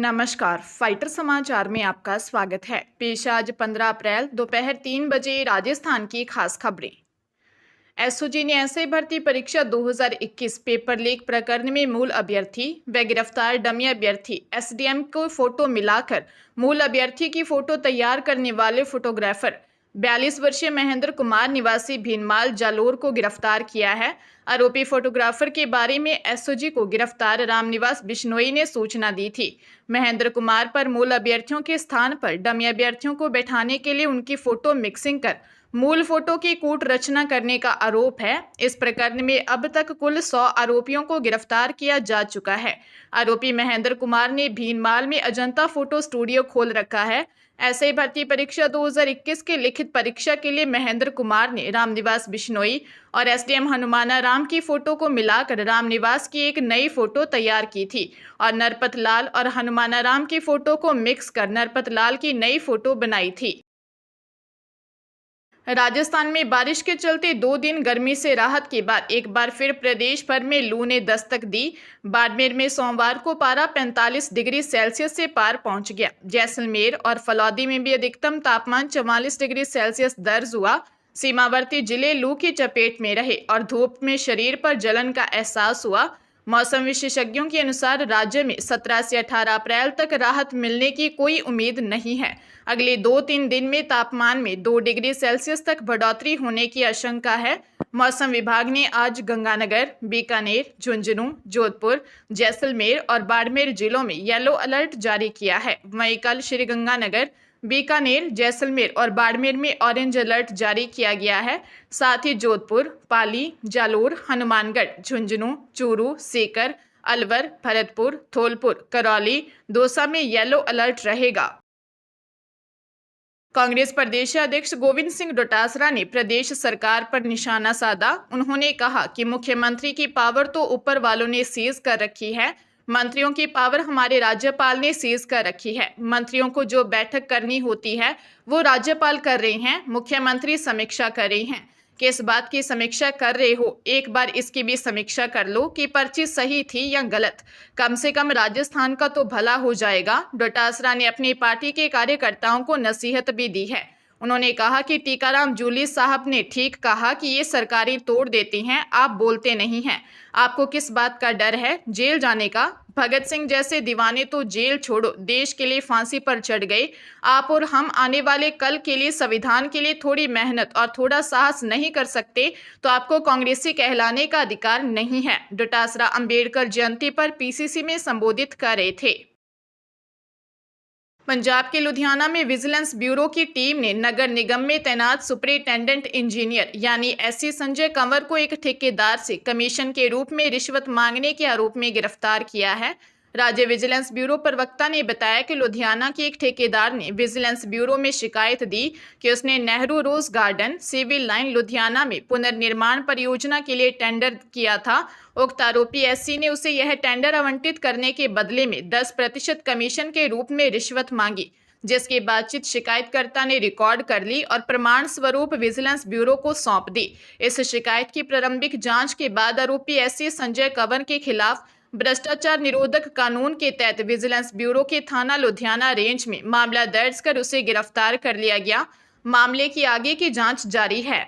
नमस्कार, फाइटर समाचार में आपका स्वागत है। पेश आज 15 अप्रैल दोपहर 3 बजे राजस्थान की खास खबरें। एसओजी ने एसआई भर्ती परीक्षा 2021 पेपर लीक प्रकरण में मूल अभ्यर्थी व गिरफ्तार डमी अभ्यर्थी एसडीएम को फोटो मिलाकर मूल अभ्यर्थी की फोटो तैयार करने वाले फोटोग्राफर 42 वर्षीय महेंद्र कुमार निवासी भीनमाल जालोर को गिरफ्तार किया है। आरोपी फोटोग्राफर के बारे में एसओजी को गिरफ्तार रामनिवास बिश्नोई ने सूचना दी थी। महेंद्र कुमार पर मूल अभ्यर्थियों के स्थान पर डमी अभ्यर्थियों को बैठाने के लिए उनकी फोटो मिक्सिंग कर मूल फोटो की कूट रचना करने का आरोप है। इस प्रकरण में अब तक कुल 100 आरोपियों को गिरफ्तार किया जा चुका है। आरोपी महेंद्र कुमार ने भीनमाल में अजंता फोटो स्टूडियो खोल रखा है। ऐसे ही भर्ती परीक्षा 2021 के लिखित परीक्षा के लिए महेंद्र कुमार ने रामनिवास बिश्नोई और एसडीएम हनुमाना राम की फोटो को मिलाकर रामनिवास की एक नई फोटो तैयार की थी और नरपत लाल और हनुमाना राम की फोटो को मिक्स कर नरपत लाल की नई फोटो बनाई थी। राजस्थान में बारिश के चलते 2 दिन गर्मी से राहत के बाद एक बार फिर प्रदेश भर में लू ने दस्तक दी। बाड़मेर में सोमवार को पारा 45 डिग्री सेल्सियस से पार पहुंच गया। जैसलमेर और फलौदी में भी अधिकतम तापमान 44 डिग्री सेल्सियस दर्ज हुआ। सीमावर्ती जिले लू की चपेट में रहे और धूप में शरीर पर जलन का एहसास हुआ। मौसम विशेषज्ञों के अनुसार राज्य में 17 से 18 अप्रैल तक राहत मिलने की कोई उम्मीद नहीं है। अगले 2-3 दिन में तापमान में 2 डिग्री सेल्सियस तक बढ़ोतरी होने की आशंका है। मौसम विभाग ने आज गंगानगर, बीकानेर, झुंझुनू, जोधपुर, जैसलमेर और बाड़मेर जिलों में येलो अलर्ट जारी किया है। वहीं कल श्रीगंगानगर, बीकानेर, जैसलमेर और बाड़मेर में ऑरेंज अलर्ट जारी किया गया है। साथ ही जोधपुर, पाली, जालोर, हनुमानगढ़, झुंझुनू, चूरू, सीकर, अलवर, भरतपुर, धौलपुर, करौली, दौसा में येलो अलर्ट रहेगा। कांग्रेस प्रदेश अध्यक्ष गोविंद सिंह डोटासरा ने प्रदेश सरकार पर निशाना साधा। उन्होंने कहा कि मुख्यमंत्री की पावर तो ऊपर वालों ने सीज कर रखी है, मंत्रियों की पावर हमारे राज्यपाल ने सीज कर रखी है। मंत्रियों को जो बैठक करनी होती है वो राज्यपाल कर रहे हैं, मुख्यमंत्री समीक्षा कर रहे हैं। किस बात की समीक्षा कर रहे हो, एक बार इसकी भी समीक्षा कर लो कि पर्ची सही थी या गलत। कम से कम राजस्थान का तो भला हो जाएगा। डोटासरा ने अपनी पार्टी के कार्यकर्ताओं को नसीहत भी दी है। उन्होंने कहा कि टीकाराम जूली साहब ने ठीक कहा कि ये सरकारें तोड़ देती हैं, आप बोलते नहीं हैं। आपको किस बात का डर है, जेल जाने का? भगत सिंह जैसे दीवाने तो जेल छोड़ो, देश के लिए फांसी पर चढ़ गए। आप और हम आने वाले कल के लिए, संविधान के लिए थोड़ी मेहनत और थोड़ा साहस नहीं कर सकते तो आपको कांग्रेसी कहलाने का अधिकार नहीं है। डोटासरा अंबेडकर जयंती पर पीसीसी में संबोधित कर रहे थे। पंजाब के लुधियाना में विजिलेंस ब्यूरो की टीम ने नगर निगम में तैनात सुपरिटेंडेंट इंजीनियर यानी एससी संजय कंवर को एक ठेकेदार से कमीशन के रूप में रिश्वत मांगने के आरोप में गिरफ्तार किया है। राज्य विजिलेंस ब्यूरो प्रवक्ता ने बताया कि लुधियाना के एक ठेकेदार ने विजिलेंस ब्यूरो में शिकायत दी कि उसने Nehru rose garden, civil line Ludhiana में पुनर्निर्माण परियोजना के लिए टेंडर किया था। उक्त आरोपी एससी ने उसे यह टेंडर आवंटित करने के बदले में 10% कमीशन के रूप में रिश्वत मांगी, जिसकी बातचीत शिकायतकर्ता ने रिकॉर्ड कर ली और प्रमाण स्वरूप विजिलेंस ब्यूरो को सौंप दी। इस शिकायत की प्रारंभिक जांच के बाद आरोपी एससी संजय कंवर के खिलाफ भ्रष्टाचार निरोधक कानून के तहत विजिलेंस ब्यूरो के थाना लुधियाना रेंज में मामला दर्ज कर उसे गिरफ्तार कर लिया गया। मामले की आगे की जांच जारी है।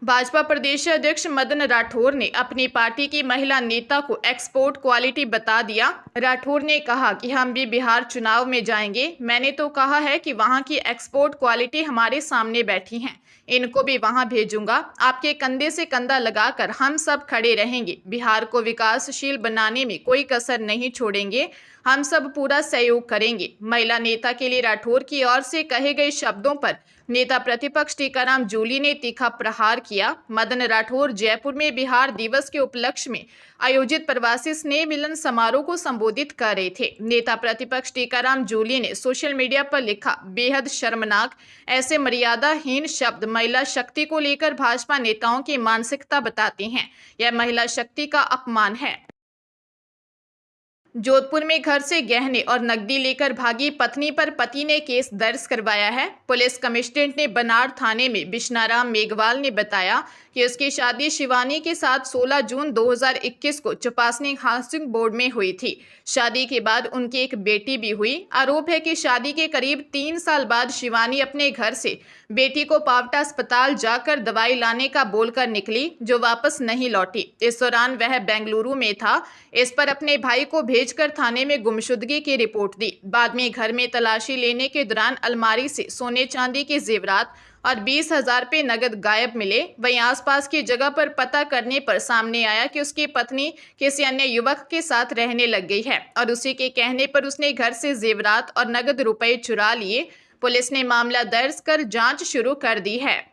भाजपा प्रदेश अध्यक्ष मदन राठौर ने अपनी पार्टी की महिला नेता को एक्सपोर्ट क्वालिटी बता दिया। राठौर ने कहा कि हम भी बिहार चुनाव में जाएंगे, मैंने तो कहा है कि वहां की एक्सपोर्ट क्वालिटी हमारे सामने बैठी हैं, इनको भी वहां भेजूंगा। आपके कंधे से कंधा लगाकर हम सब खड़े रहेंगे, बिहार को विकासशील बनाने में कोई कसर नहीं छोड़ेंगे, हम सब पूरा सहयोग करेंगे। महिला नेता के लिए राठौर की ओर से कहे गए शब्दों पर नेता प्रतिपक्ष टीकाराम जूली ने तीखा प्रहार किया। मदन राठौर जयपुर में बिहार दिवस के उपलक्ष्य में आयोजित प्रवासी स्नेह मिलन समारोह को संबोधित कर रहे थे। नेता प्रतिपक्ष टीकाराम जूली ने सोशल मीडिया पर लिखा, बेहद शर्मनाक, ऐसे मर्यादाहीन शब्द महिला शक्ति को लेकर भाजपा नेताओं की मानसिकता बताते हैं। यह महिला शक्ति का अपमान है। जोधपुर में घर से गहने और नकदी लेकर भागी पत्नी पर पति ने केस दर्ज करवाया है। पुलिस कमिश्नरेट ने बनाड़ थाने में बिश्नाराम मेघवाल ने बताया कि उसकी शादी शिवानी के साथ 16 जून 2021 को चुपासनी हाउसिंग बोर्ड में हुई थी। शादी के बाद उनकी एक बेटी भी हुई। आरोप है कि शादी के करीब 3 साल बाद शिवानी अपने घर से बेटी को पावटा अस्पताल जाकर दवाई लाने का बोलकर निकली, जो वापस नहीं लौटी। इस दौरान वह बेंगलुरु में था। इस पर अपने भाई को भेजकर थाने में गुमशुदगी की रिपोर्ट दी। बाद में घर में तलाशी लेने के दौरान अलमारी से सोने चांदी के जेवरात और 20,000 रुपये नगद गायब मिले। वहीं आसपास की जगह पर पता करने पर सामने आया कि उसकी पत्नी किसी अन्य युवक के साथ रहने लग गई है और उसी के कहने पर उसने घर से जेवरात और नगद रुपए चुरा लिए। पुलिस ने मामला दर्ज कर जांच शुरू कर दी है।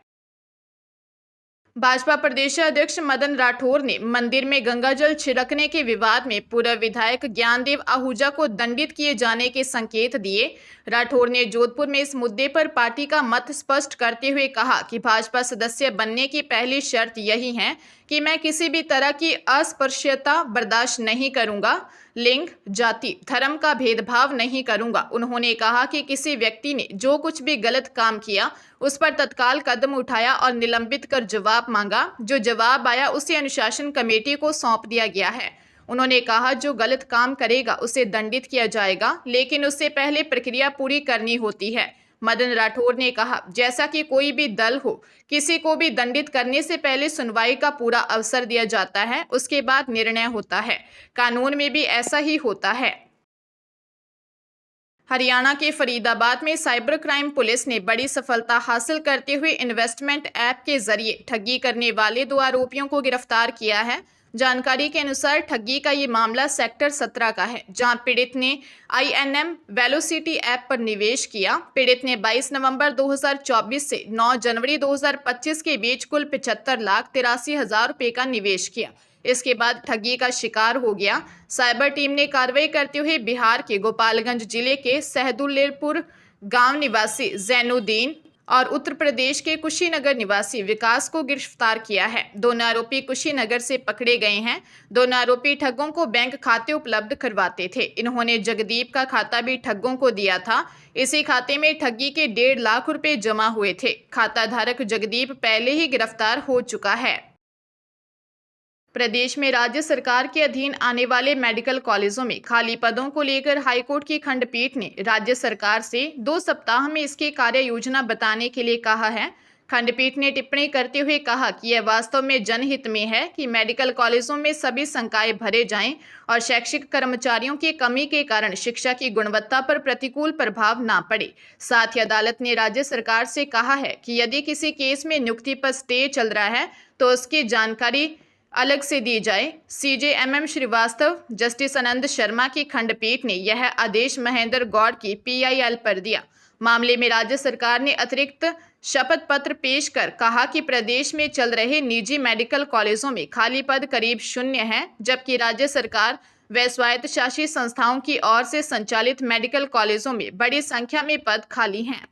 भाजपा प्रदेश अध्यक्ष मदन राठौर ने मंदिर में गंगाजल छिड़कने के विवाद में पूर्व विधायक ज्ञानदेव आहूजा को दंडित किए जाने के संकेत दिए। राठौर ने जोधपुर में इस मुद्दे पर पार्टी का मत स्पष्ट करते हुए कहा कि भाजपा सदस्य बनने की पहली शर्त यही है कि मैं किसी भी तरह की अस्पृश्यता बर्दाश्त नहीं करूंगा, लिंग, जाति, धर्म का भेदभाव नहीं करूंगा। उन्होंने कहा कि किसी व्यक्ति ने जो कुछ भी गलत काम किया उस पर तत्काल कदम उठाया और निलंबित कर जवाब मांगा। जो जवाब आया उसे अनुशासन कमेटी को सौंप दिया गया है। उन्होंने कहा जो गलत काम करेगा उसे दंडित किया जाएगा, लेकिन उससे पहले प्रक्रिया पूरी करनी होती है। मदन राठौर ने कहा जैसा कि कोई भी दल हो, किसी को भी दंडित करने से पहले सुनवाई का पूरा अवसर दिया जाता है, उसके बाद निर्णय होता है। कानून में भी ऐसा ही होता है। हरियाणा के फरीदाबाद में साइबर क्राइम पुलिस ने बड़ी सफलता हासिल करते हुए इन्वेस्टमेंट ऐप के जरिए ठगी करने वाले 2 आरोपियों को गिरफ्तार किया है। जानकारी के अनुसार ठगी का ये मामला सेक्टर 17 का है, जहां पीड़ित ने INM वेलोसिटी ऐप पर निवेश किया। पीड़ित ने 22 नवंबर 2024 से 9 जनवरी 2025 के बीच कुल 75,83,000 रुपये का निवेश किया। इसके बाद ठगी का शिकार हो गया। साइबर टीम ने कार्रवाई करते हुए बिहार के गोपालगंज जिले के सहदुल्लेपुर गांव निवासी जैनुद्दीन और उत्तर प्रदेश के कुशीनगर निवासी विकास को गिरफ्तार किया है। दोनों आरोपी कुशीनगर से पकड़े गए हैं। दोनों आरोपी ठगों को बैंक खाते उपलब्ध करवाते थे। इन्होंने जगदीप का खाता भी ठगों को दिया था। इसी खाते में ठगी के 1.5 लाख रुपए जमा हुए थे। खाता धारक जगदीप पहले ही गिरफ्तार हो चुका है। प्रदेश में राज्य सरकार के अधीन आने वाले मेडिकल कॉलेजों में खाली पदों को लेकर हाईकोर्ट की खंडपीठ ने राज्य सरकार से 2 सप्ताह में इसकी कार्य योजना बताने के लिए कहा है। खंडपीठ ने टिप्पणी करते हुए कहा कि यह वास्तव में जनहित में है कि मेडिकल कॉलेजों में सभी संकाय भरे जाएं और शैक्षिक कर्मचारियों की कमी के कारण शिक्षा की गुणवत्ता पर प्रतिकूल प्रभाव ना पड़े। साथ ही अदालत ने राज्य सरकार से कहा है कि यदि किसी केस में नियुक्ति पर स्टे चल रहा है तो उसकी जानकारी अलग से दी जाए। CJMM श्रीवास्तव, जस्टिस आनंद शर्मा की खंडपीठ ने यह आदेश महेंद्र गौड़ की PIL पर दिया। मामले में राज्य सरकार ने अतिरिक्त शपथ पत्र पेश कर कहा कि प्रदेश में चल रहे निजी मेडिकल कॉलेजों में खाली पद करीब 0 हैं, जबकि राज्य सरकार व स्वायत्तशासी संस्थाओं की ओर से संचालित मेडिकल कॉलेजों में बड़ी संख्या में पद खाली हैं।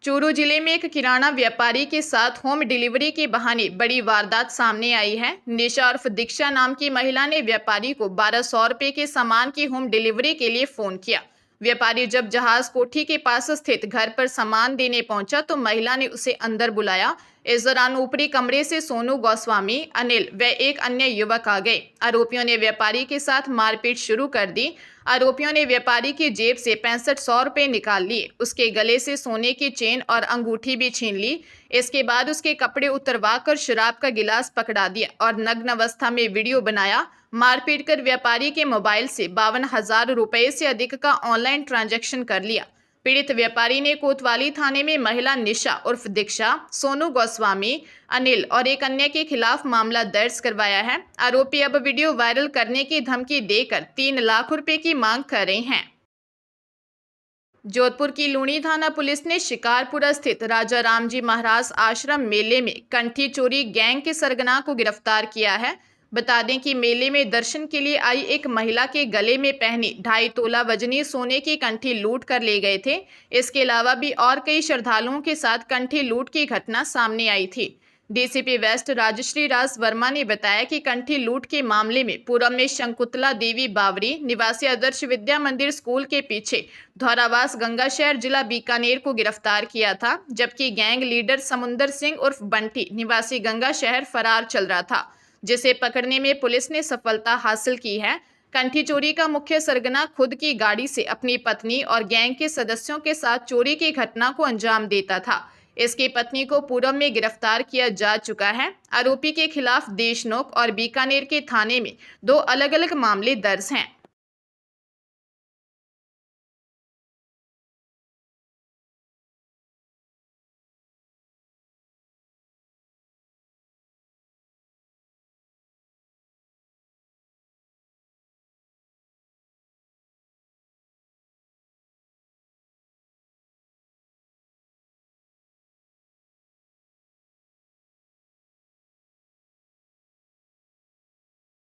चूरू जिले में एक किराना व्यापारी के साथ होम डिलीवरी के बहाने बड़ी वारदात सामने आई है। निशा उर्फ दीक्षा नाम की महिला ने व्यापारी को 1200 रुपये के सामान की होम डिलीवरी के लिए फोन किया। व्यापारी जब जहाज कोठी के पास स्थित घर पर सामान देने पहुंचा तो महिला ने उसे अंदर बुलाया। इस दौरान ऊपरी कमरे से सोनू गोस्वामी, अनिल व एक अन्य युवक आ गए। आरोपियों ने व्यापारी के साथ मारपीट शुरू कर दी। आरोपियों ने व्यापारी की जेब से 6500 रुपये निकाल लिए। उसके गले से सोने की चेन और अंगूठी भी छीन ली। इसके बाद उसके कपड़े उतरवा कर शराब का गिलास पकड़ा दिया और नग्न अवस्था में वीडियो बनाया। मारपीट कर व्यापारी के मोबाइल से 52,000 रुपये से अधिक का ऑनलाइन ट्रांजैक्शन कर लिया। पीड़ित व्यापारी ने कोतवाली थाने में महिला निशा उर्फ दीक्षा, सोनू गोस्वामी, अनिल और एक अन्य के खिलाफ मामला दर्ज करवाया है। आरोपी अब वीडियो वायरल करने की धमकी देकर 3 लाख रुपए की मांग कर रहे हैं। जोधपुर की लूणी थाना पुलिस ने शिकारपुरा स्थित राजा रामजी महाराज आश्रम मेले में कंठी चोरी गैंग के सरगना को गिरफ्तार किया है। बता दें कि मेले में दर्शन के लिए आई एक महिला के गले में पहनी 2.5 तोला वजनी सोने की कंठी लूट कर ले गए थे। इसके अलावा भी और कई श्रद्धालुओं के साथ कंठी लूट की घटना सामने आई थी। डीसीपी वेस्ट राजश्री राज वर्मा ने बताया कि कंठी लूट के मामले में पूरब में शंकुतला देवी बावरी निवासी आदर्श विद्या मंदिर स्कूल के पीछे धौरावास गंगाशहर जिला बीकानेर को गिरफ्तार किया था, जबकि गैंग लीडर समुंदर सिंह उर्फ बंटी निवासी गंगाशहर फरार चल रहा था, जिसे पकड़ने में पुलिस ने सफलता हासिल की है। कंठी चोरी का मुख्य सरगना खुद की गाड़ी से अपनी पत्नी और गैंग के सदस्यों के साथ चोरी की घटना को अंजाम देता था। इसकी पत्नी को पूरब में गिरफ्तार किया जा चुका है। आरोपी के खिलाफ देशनोक और बीकानेर के थाने में 2 अलग-अलग मामले दर्ज हैं।